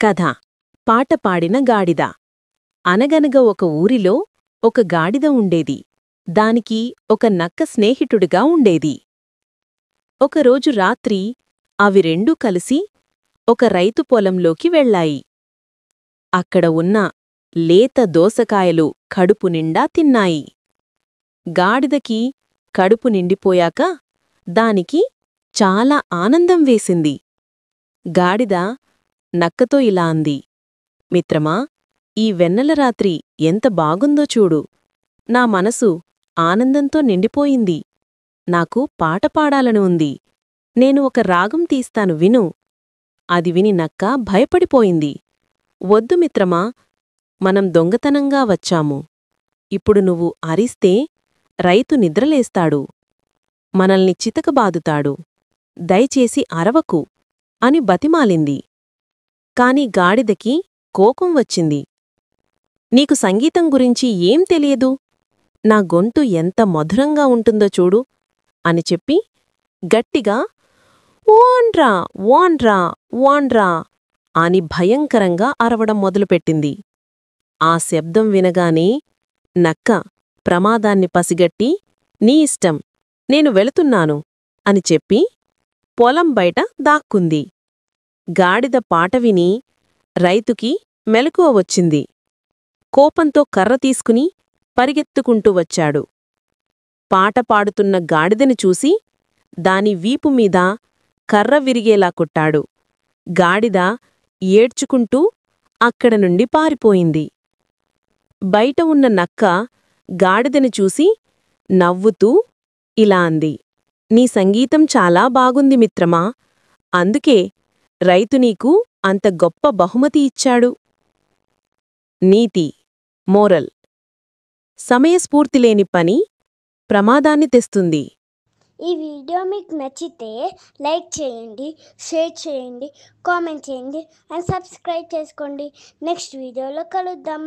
కథ పాట పాడిన గాడిద. అనగనగ ఒక ఊరిలో ఒక గాడిద ఉండేది. దానికి ఒక నక్క స్నేహితుడిగా ఉండేది. ఒకరోజు రాత్రి అవి రెండూ కలిసి ఒక రైతు పొలంలోకి వెళ్ళాయి. అక్కడ ఉన్న లేత దోసకాయలు కడుపు నిండా తిన్నాయి. గాడిదకి కడుపు నిండిపోయాక దానికి చాలా ఆనందం వేసింది. గాడిద నక్కతో ఇలా అంది, మిత్రమా, ఈ వెన్నెల రాత్రి ఎంత బాగుందో చూడు. నా మనసు ఆనందంతో నిండిపోయింది. నాకు పాట పాడాలని ఉంది. నేను ఒక రాగం తీస్తాను, విను. అది విని నక్క భయపడిపోయింది. వద్దు మిత్రమా, మనం దొంగతనంగా వచ్చాము. ఇప్పుడు నువ్వు అరిస్తే రైతు నిద్రలేస్తాడు. మనల్ని చితకబాదుతాడు. దయచేసి అరవకు అని బతిమాలింది. కాని గాడిదకి కోపం వచ్చింది. నీకు సంగీతం గురించి ఏం తెలియదు. నా గొంతు ఎంత మధురంగా ఉంటుందో చూడు అని చెప్పి గట్టిగా ఓన్రా ఓన్రా ఓన్రా అని భయంకరంగా అరవడం మొదలుపెట్టింది. ఆ శబ్దం వినగానే నక్క ప్రమాదాన్ని పసిగట్టి, నీ ఇష్టం, నేను వెళుతున్నాను అని చెప్పి పొలం బయట దాక్కుంది. గాడిద పాట విని రైతుకి మెలకువ వచ్చింది. కోపంతో కర్ర తీసుకుని పరిగెత్తుకుంటూ వచ్చాడు. పాట పాడుతున్న గాడిదని చూసి దాని వీపుమీద కర్ర విరిగేలా కొట్టాడు. గాడిద ఏడ్చుకుంటూ అక్కడ నుండి పారిపోయింది. బయట ఉన్న నక్క గాడిదని చూసి నవ్వుతూ ఇలా అంది, నీ సంగీతం చాలా బాగుంది మిత్రమా, అందుకే రైతు నీకు అంత గొప్ప బహుమతి ఇచ్చాడు. నీతి మోరల్: సమయస్ఫూర్తిలేని పని ప్రమాదాన్ని తెస్తుంది. ఈ వీడియో మీకు నచ్చితే లైక్ చేయండి, షేర్ చేయండి, కామెంట్ చేయండి అండ్ సబ్స్క్రైబ్ చేసుకోండి. నెక్స్ట్ వీడియోలో కలుద్దాం.